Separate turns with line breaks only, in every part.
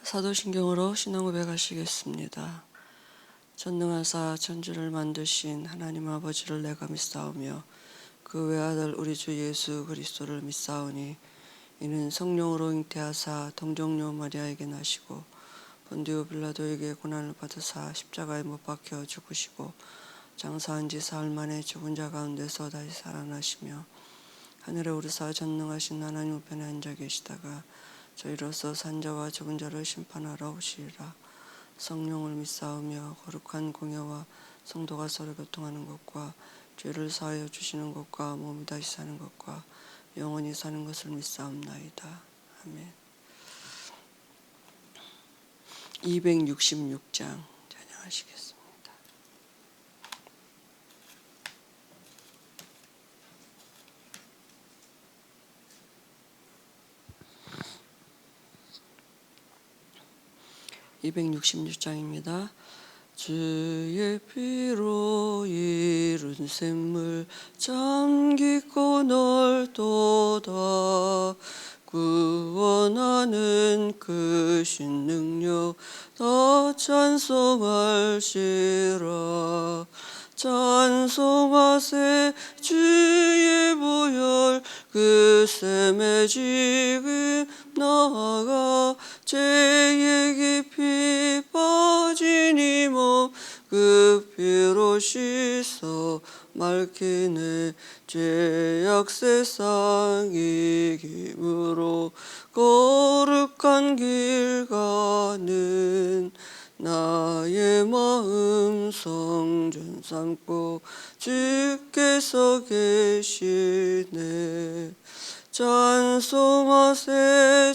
사도신경으로 신앙 고백하시겠습니다. 전능하사 천지를 만드신 하나님 아버지를 내가 믿사오며 그 외아들 우리 주 예수 그리스도를 믿사오니 이는 성령으로 잉태하사 동정녀 마리아에게 나시고 본디오 빌라도에게 고난을 받으사 십자가에 못 박혀 죽으시고 장사한 지 사흘 만에 죽은 자 가운데서 다시 살아나시며 하늘에 오르사 전능하신 하나님 우편에 앉아 계시다가 저희로서 산자와 죽은 자를 심판하러 오시리라. 성령을 믿사오며 거룩한 공예와 성도가 서로 교통하는 것과 죄를 사하여 주시는 것과 몸이 다시 사는 것과 영원히 사는 것을 믿사옵나이다. 아멘. 266장 찬양하시겠습니다. 266장입니다. 주의 피로 이룬 샘물 참 깊고 넓도다. 구원하는 크신 능력 더 찬송할시라. 찬송하세 주의 보혈 그 샘에 지금 나아가 죄의 깊이 빠진 이 몸 그 피로 씻어 맑히네. 죄악 세상 이김으로 거룩한 길 가는 나의 마음 성전 삼고 주께서 계시네. 찬송하세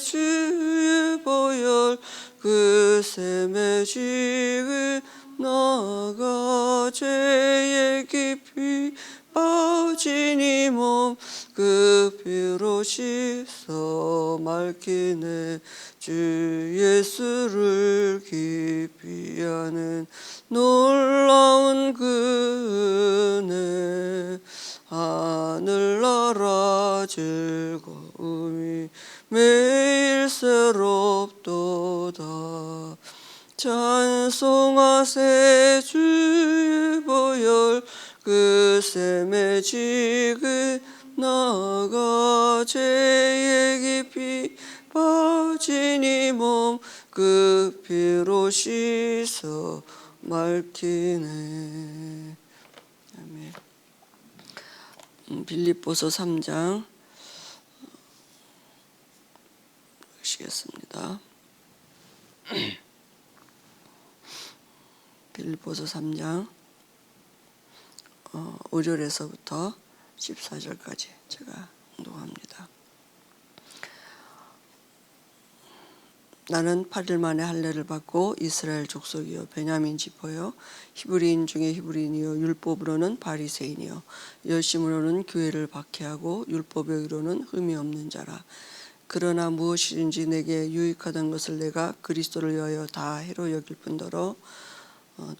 주의 보혈 그 샘에 지금 나아가 죄의 깊이 빠진 이 몸 그 피로 씻어 맑히네. 주 예수를 깊이 아는 놀라운 그 은혜 하늘나라 즐거움이 매일 새롭도다. 찬송하세 주의 보혈 그 샘에 지금 나아가 죄의 깊이 빠진 이 몸 그 피로 씻어 맑히네. 아멘. 빌립보서 3장 보시겠습니다. 빌립보서 3장 5절에서부터 14절까지 제가 봉독합니다. 나는 8일 만에 할례를 받고 이스라엘 족속이요 베냐민 지파요 히브리인 중에 히브리인이요 율법으로는 바리새인이요 열심으로는 교회를 박해하고 율법의 의로는 흠이 없는 자라. 그러나 무엇이든지 내게 유익하던 것을 내가 그리스도를 위하여 다 해로 여길 뿐더러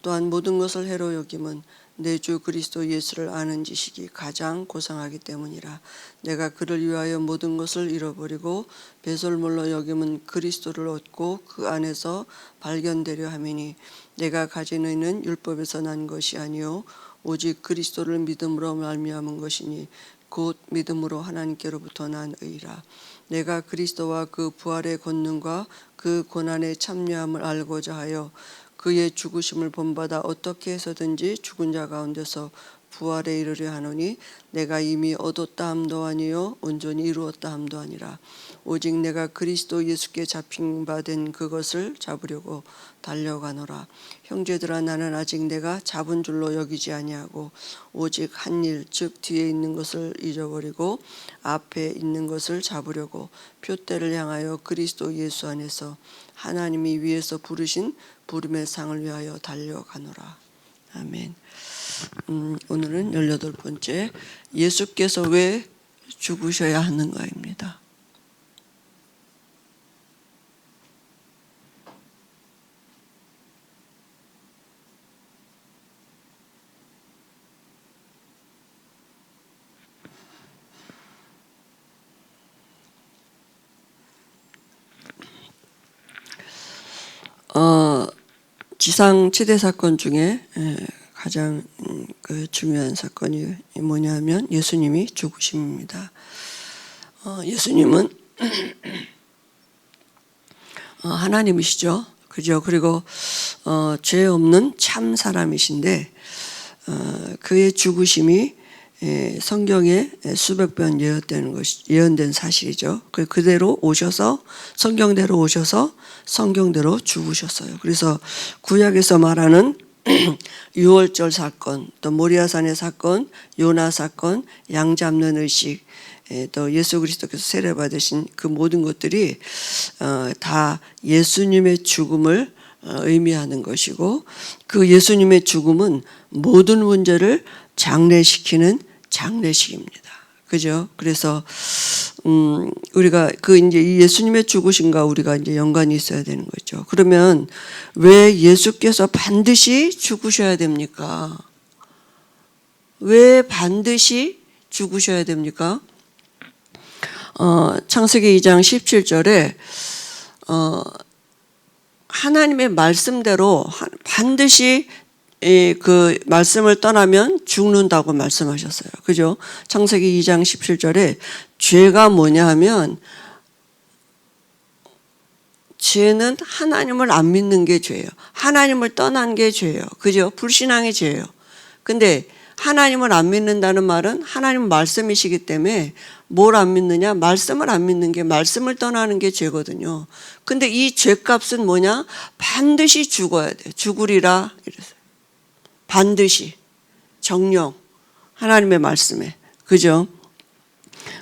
또한 모든 것을 해로 여김은 내 주 그리스도 예수를 아는 지식이 가장 고상하기 때문이라. 내가 그를 위하여 모든 것을 잃어버리고 배설물로 여김은 그리스도를 얻고 그 안에서 발견되려 함이니 내가 가진 의는 율법에서 난 것이 아니요 오직 그리스도를 믿음으로 말미암은 것이니 곧 믿음으로 하나님께로부터 난 의라. 내가 그리스도와 그 부활의 권능과 그 고난의 참여함을 알고자 하여 그의 죽으심을 본받아 어떻게 해서든지 죽은 자 가운데서 부활에 이르려 하노니 내가 이미 얻었다 함도 아니요 온전히 이루었다 함도 아니라 오직 내가 그리스도 예수께 잡힌 바 된 그것을 잡으려고 달려가노라. 형제들아 나는 아직 내가 잡은 줄로 여기지 아니하고 오직 한 일 즉 뒤에 있는 것을 잊어버리고 앞에 있는 것을 잡으려고 표대를 향하여 그리스도 예수 안에서 하나님이 위에서 부르신 부름의 상을 위하여 달려가노라. 아멘. 오늘은 18번째 예수께서 왜 죽으셔야 하는가입니다. 지상 최대 사건 중에 가장 중요한 사건이 뭐냐면 예수님이 죽으심입니다. 예수님은 하나님이시죠. 그죠? 그리고 죄 없는 참 사람이신데 그의 죽으심이 성경에 수백 번 예언된 사실이죠. 그대로 오셔서 성경대로 오셔서 성경대로 죽으셨어요. 그래서 구약에서 말하는 유월절 사건, 또 모리아산의 사건, 요나 사건, 양 잡는 의식, 또 예수 그리스도께서 세례 받으신 그 모든 것들이 다 예수님의 죽음을 의미하는 것이고, 그 예수님의 죽음은 모든 문제를 장례시키는 장례식입니다. 그죠? 그래서 우리가 이제 이 예수님의 죽으심과 우리가 이제 연관이 있어야 되는 거죠. 그러면 왜 예수께서 반드시 죽으셔야 됩니까? 왜 반드시 죽으셔야 됩니까? 창세기 2장 17절에 하나님의 말씀대로 반드시 그 말씀을 떠나면 죽는다고 말씀하셨어요. 그죠? 창세기 2장 17절에 죄가 뭐냐 하면, 죄는 하나님을 안 믿는 게 죄예요. 하나님을 떠난 게 죄예요. 그죠? 불신앙이 죄예요. 근데 하나님을 안 믿는다는 말은 하나님 말씀이시기 때문에 뭘 안 믿느냐? 말씀을 안 믿는 게, 말씀을 떠나는 게 죄거든요. 근데 이 죄값은 뭐냐? 반드시 죽어야 돼. 죽으리라 이랬어요. 반드시. 정령. 하나님의 말씀에. 그죠?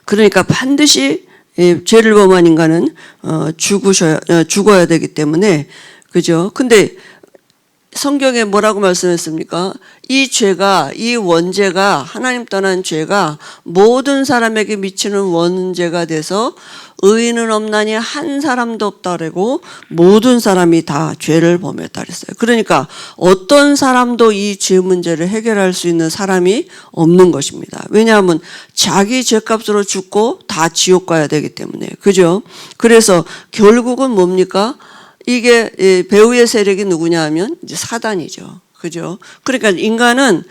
그러니까 반드시 죄를 범한 인간은 죽어야 되기 때문에, 그죠? 근데 성경에 뭐라고 말씀했습니까? 이 죄가, 이 원죄가, 하나님 떠난 죄가 모든 사람에게 미치는 원죄가 돼서 의인은 없나니 한 사람도 없다라고, 모든 사람이 다 죄를 범했다 그랬어요. 그러니까 어떤 사람도 이 죄 문제를 해결할 수 있는 사람이 없는 것입니다. 왜냐하면 자기 죄값으로 죽고 다 지옥 가야 되기 때문에. 그죠? 그래서 결국은 뭡니까? 이게 배후의 세력이 누구냐 하면 이제 사단이죠. 그죠? 그러니까 인간은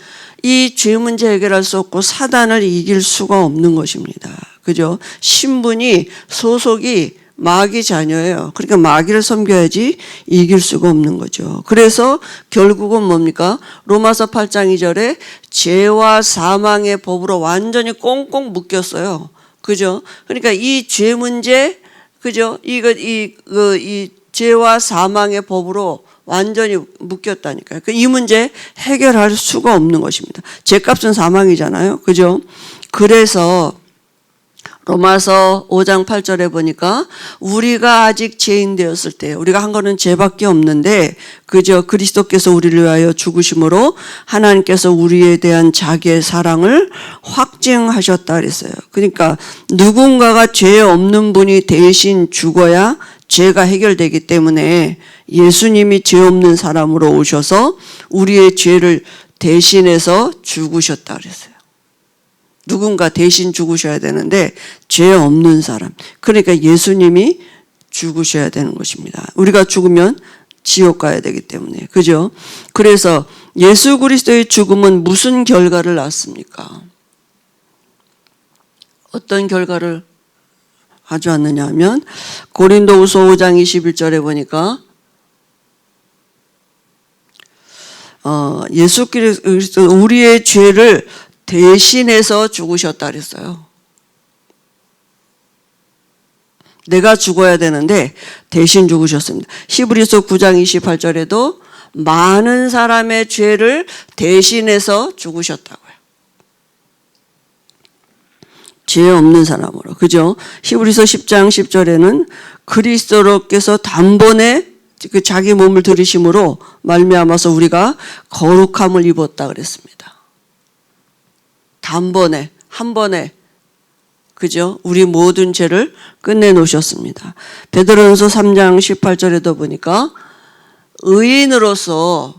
이 죄 문제 해결할 수 없고 사단을 이길 수가 없는 것입니다. 그죠? 신분이, 소속이 마귀 자녀예요. 그러니까 마귀를 섬겨야지 이길 수가 없는 거죠. 그래서 결국은 뭡니까? 로마서 8장 2절에 죄와 사망의 법으로 완전히 꽁꽁 묶였어요. 그죠? 그러니까 이 죄 문제, 그죠? 이 죄와 사망의 법으로 완전히 묶였다니까요. 이 문제 해결할 수가 없는 것입니다. 죄값은 사망이잖아요. 그죠? 그래서 로마서 5장 8절에 보니까 우리가 아직 죄인 되었을 때, 우리가 한 거는 죄밖에 없는데, 그저 그리스도께서 우리를 위하여 죽으심으로 하나님께서 우리에 대한 자기의 사랑을 확증하셨다 그랬어요. 그러니까 누군가가 죄 없는 분이 대신 죽어야 죄가 해결되기 때문에 예수님이 죄 없는 사람으로 오셔서 우리의 죄를 대신해서 죽으셨다 그랬어요. 누군가 대신 죽으셔야 되는데 죄 없는 사람, 그러니까 예수님이 죽으셔야 되는 것입니다. 우리가 죽으면 지옥 가야 되기 때문에. 그죠? 그래서 예수 그리스도의 죽음은 무슨 결과를 낳습니까? 어떤 결과를 가져왔느냐 하면 고린도후서 5장 21절에 보니까 예수 그리스도 우리의 죄를 대신해서 죽으셨다 그랬어요. 내가 죽어야 되는데 대신 죽으셨습니다. 히브리서 9장 28절에도 많은 사람의 죄를 대신해서 죽으셨다고요. 죄 없는 사람으로. 그죠? 히브리서 10장 10절에는 그리스도께서 단번에 그 자기 몸을 들이심으로 말미암아서 우리가 거룩함을 입었다 그랬습니다. 단번에, 한 번에, 그죠? 우리 모든 죄를 끝내놓으셨습니다. 베드로전서 3장 18절에도 보니까 의인으로서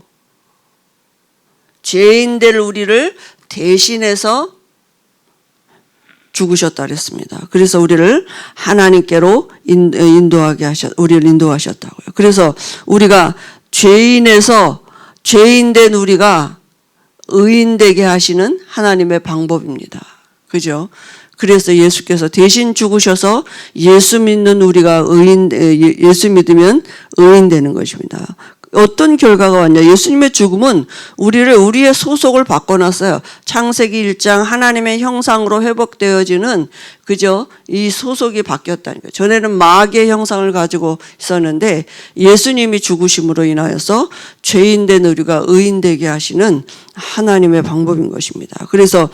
죄인들 우리를 대신해서 죽으셨다 그랬습니다. 그래서 우리를 하나님께로 우리를 인도하셨다고요. 그래서 우리가 죄인에서 죄인된 우리가 의인되게 하시는 하나님의 방법입니다. 그죠? 그래서 예수께서 대신 죽으셔서 예수 믿는 우리가 예수 믿으면 의인 되는 것입니다. 어떤 결과가 왔냐? 예수님의 죽음은 우리의 소속을 바꿔놨어요. 창세기 1장 하나님의 형상으로 회복되어지는 그저 이 소속이 바뀌었다는 거예요. 전에는 마귀의 형상을 가지고 있었는데 예수님이 죽으심으로 인하여서 죄인된 우리가 의인되게 하시는 하나님의 방법인 것입니다. 그래서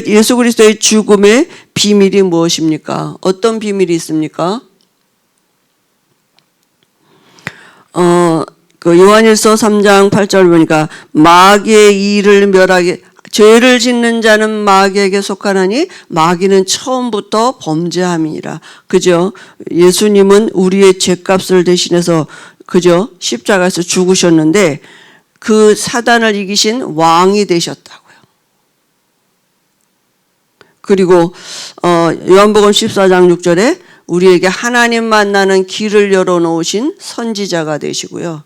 예수 그리스도의 죽음의 비밀이 무엇입니까? 어떤 비밀이 있습니까? 요한일서 3장 8절 보니까 마귀의 일을 멸하게 죄를 짓는 자는 마귀에게 속하나니 마귀는 처음부터 범죄함이니라. 그죠? 예수님은 우리의 죄값을 대신해서 그죠? 십자가에서 죽으셨는데 그 사단을 이기신 왕이 되셨다고요. 그리고 요한복음 14장 6절에 우리에게 하나님 만나는 길을 열어놓으신 선지자가 되시고요.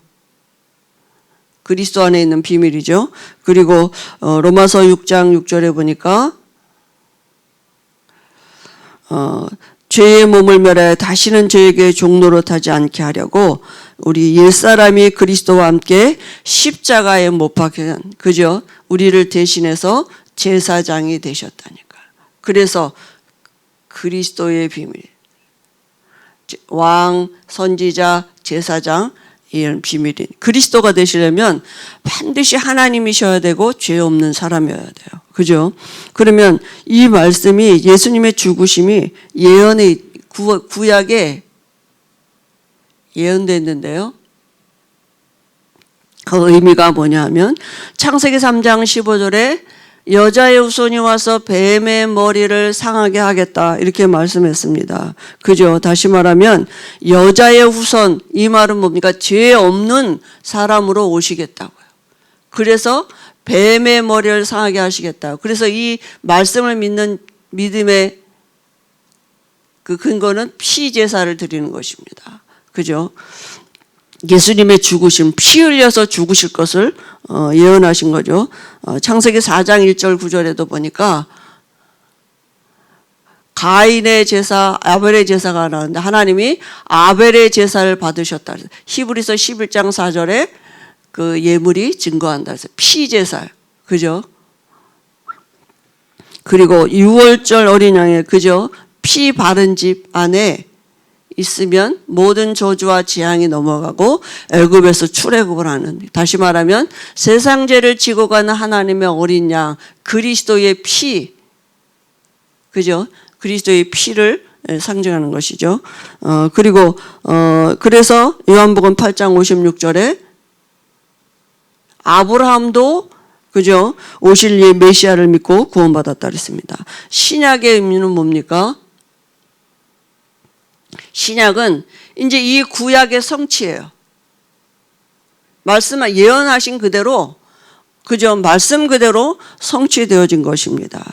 그리스도 안에 있는 비밀이죠. 그리고 로마서 6장 6절에 보니까 죄의 몸을 멸하여 다시는 죄에게 종노릇하지 않게 하려고 우리 옛사람이 그리스도와 함께 십자가에 못 박혀 그죠? 우리를 대신해서 제사장이 되셨다니까. 그래서 그리스도의 비밀. 왕, 선지자, 제사장 이런 비밀이 그리스도가 되시려면 반드시 하나님이셔야 되고 죄 없는 사람이어야 돼요. 그죠? 그러면 이 말씀이 예수님의 죽으심이 구약에 예언됐는데요. 그 의미가 뭐냐 하면 창세기 3장 15절에 여자의 후손이 와서 뱀의 머리를 상하게 하겠다 이렇게 말씀했습니다. 그죠? 다시 말하면 여자의 후손 이 말은 뭡니까? 죄 없는 사람으로 오시겠다고요. 그래서 뱀의 머리를 상하게 하시겠다. 그래서 이 말씀을 믿는 믿음의 그 근거는 피 제사를 드리는 것입니다. 그죠? 예수님의 죽으심, 피 흘려서 죽으실 것을 예언하신 거죠. 창세기 4장 1절 9절에도 보니까 가인의 제사, 아벨의 제사가 나오는데 하나님이 아벨의 제사를 받으셨다. 히브리서 11장 4절에 그 예물이 증거한다. 그래서 피 제사, 그죠? 그리고 6월절 어린 양의 그죠? 피 바른 집 안에 있으면 모든 저주와 재앙이 넘어가고 애굽에서 출애굽을 하는, 다시 말하면 세상 죄를 지고 가는 하나님의 어린 양 그리스도의 피, 그죠? 그리스도의 피를 상징하는 것이죠. 그리고 그래서 요한복음 8장 56절에 아브라함도 그죠? 오실 메시아를 믿고 구원받았다 그랬습니다. 신약의 의미는 뭡니까? 신약은 이제 이 구약의 성취예요. 예언하신 그대로, 그죠? 말씀 그대로 성취되어진 것입니다.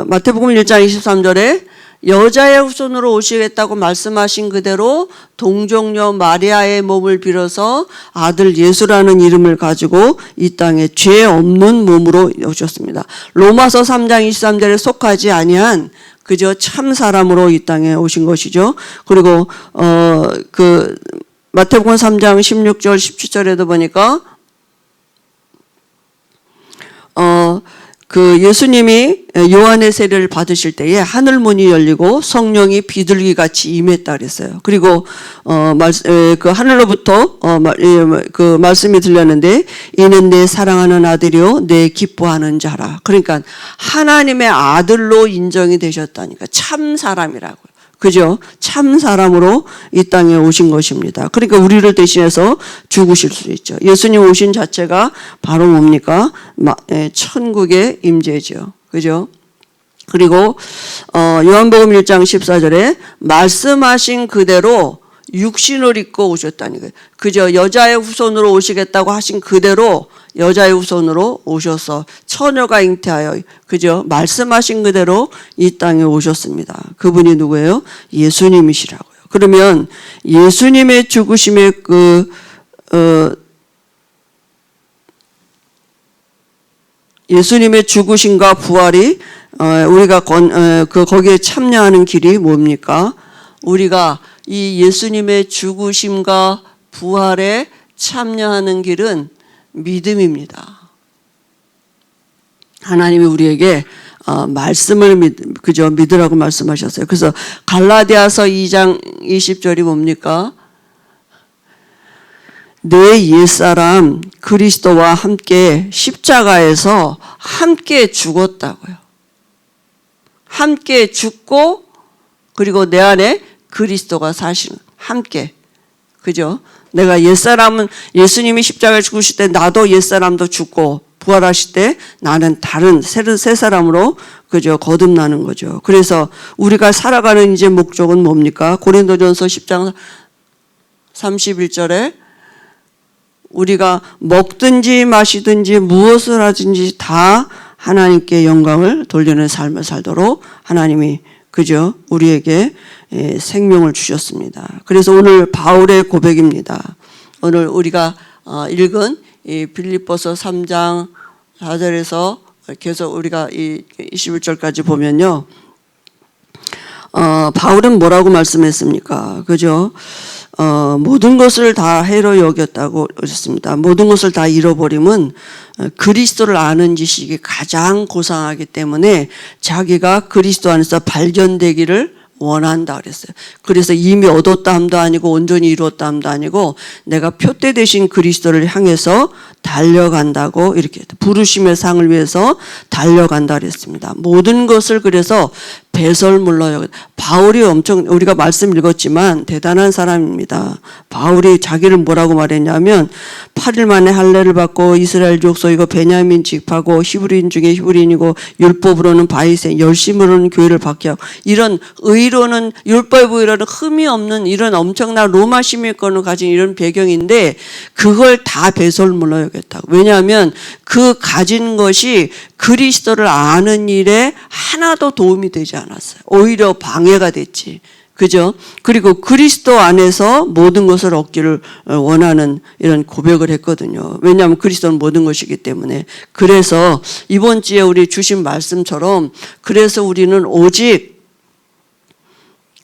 마태복음 1장 23절에 여자의 후손으로 오시겠다고 말씀하신 그대로 동정녀 마리아의 몸을 빌어서 아들 예수라는 이름을 가지고 이 땅에 죄 없는 몸으로 오셨습니다. 로마서 3장 23절에 속하지 아니한 그저 참 사람으로 이 땅에 오신 것이죠. 그리고 그 마태복음 3장 16절 17절에도 보니까 그 예수님이 요한의 세례를 받으실 때에 하늘 문이 열리고 성령이 비둘기 같이 임했다 그랬어요. 그리고 그 하늘로부터 그 말씀이 들렸는데 이는 내 사랑하는 아들이요 내 기뻐하는 자라. 그러니까 하나님의 아들로 인정이 되셨다니까 참 사람이라고요. 그죠? 참 사람으로 이 땅에 오신 것입니다. 그러니까 우리를 대신해서 죽으실 수 있죠. 예수님 오신 자체가 바로 뭡니까? 천국의 임재죠. 그죠? 그리고 요한복음 1장 14절에 말씀하신 그대로 육신을 입고 오셨다는 거예요. 그죠? 여자의 후손으로 오시겠다고 하신 그대로 여자의 후손으로 오셔서 처녀가 잉태하여 그죠? 말씀하신 그대로 이 땅에 오셨습니다. 그분이 누구예요? 예수님이시라고요. 그러면 예수님의 죽으심의 예수님의 죽으심과 부활이 우리가 거기에 참여하는 길이 뭡니까? 우리가 이 예수님의 죽으심과 부활에 참여하는 길은 믿음입니다. 하나님이 우리에게 말씀을 믿으라고 말씀하셨어요. 그래서 갈라디아서 2장 20절이 뭡니까? 내 옛사람 그리스도와 함께 십자가에서 함께 죽었다고요. 함께 죽고 그리고 내 안에 그리스도가 사시는 함께. 그죠? 내가 옛사람은 예수님이 십자가에 죽으실 때 나도 옛사람도 죽고 부활하실 때 나는 다른 새 사람으로 그죠? 거듭나는 거죠. 그래서 우리가 살아가는 이제 목적은 뭡니까? 고린도전서 10장 31절에 우리가 먹든지 마시든지 무엇을 하든지 다 하나님께 영광을 돌리는 삶을 살도록 하나님이 그죠? 우리에게 생명을 주셨습니다. 그래서 오늘 바울의 고백입니다. 오늘 우리가 읽은 이 빌립보서 3장 4절에서 계속 우리가 이 21절까지 보면요. 바울은 뭐라고 말씀했습니까? 그죠? 모든 것을 다 해로 여겼다고 하셨습니다. 모든 것을 다 잃어버림은 그리스도를 아는 지식이 가장 고상하기 때문에 자기가 그리스도 안에서 발견되기를 원한다 그랬어요. 그래서 이미 얻었다 함도 아니고 온전히 이루었다 함도 아니고 내가 표대 되신 그리스도를 향해서 달려간다고 이렇게 부르심의 상을 위해서 달려간다 그랬습니다. 모든 것을 그래서 배설물로 바울이 엄청 우리가 말씀 읽었지만 대단한 사람입니다. 바울이 자기를 뭐라고 말했냐면 8일 만에 할례를 받고 이스라엘 족속이고 베냐민 지파고 히브리인 중에 히브리인이고 율법으로는 바리새인 열심으로는 교회를 박해하고 이런 의로는 율법 의로는 흠이 없는 이런 엄청난 로마 시민권을 가진 이런 배경인데 그걸 다 배설물로 여겼다고. 왜냐하면 그 가진 것이 그리스도를 아는 일에 하나도 도움이 되지 않았어요. 오히려 방해가 됐지. 그죠? 그리고 그리스도 안에서 모든 것을 얻기를 원하는 이런 고백을 했거든요. 왜냐하면 그리스도는 모든 것이기 때문에. 그래서 이번 주에 우리 주신 말씀처럼 그래서 우리는 오직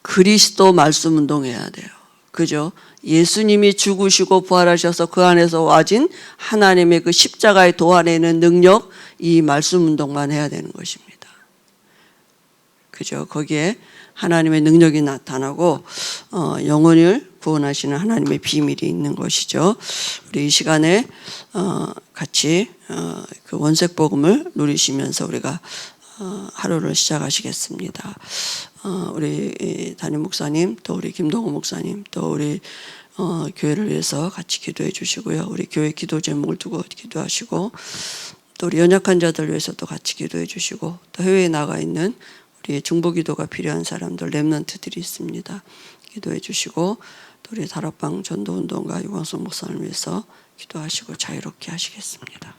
그리스도 말씀 운동해야 돼요. 그죠? 예수님이 죽으시고 부활하셔서 그 안에서 와진 하나님의 그 십자가의 도안에는 능력, 이 말씀 운동만 해야 되는 것입니다. 그죠? 거기에 하나님의 능력이 나타나고 영혼을 구원하시는 하나님의 비밀이 있는 것이죠. 우리 이 시간에 같이 그 원색 복음을 누리시면서 우리가 하루를 시작하시겠습니다. 우리 담임 목사님, 또 우리 김동호 목사님, 또 우리 교회를 위해서 같이 기도해 주시고요. 우리 교회 기도 제목을 두고 기도하시고 또 우리 연약한 자들 위해서도 같이 기도해 주시고 또 해외에 나가 있는 우리 중보기도가 필요한 사람들 렘넌트들이 있습니다. 기도해 주시고 또 우리 다락방 전도운동가 유광수 목사님을 위해서 기도하시고 자유롭게 하시겠습니다.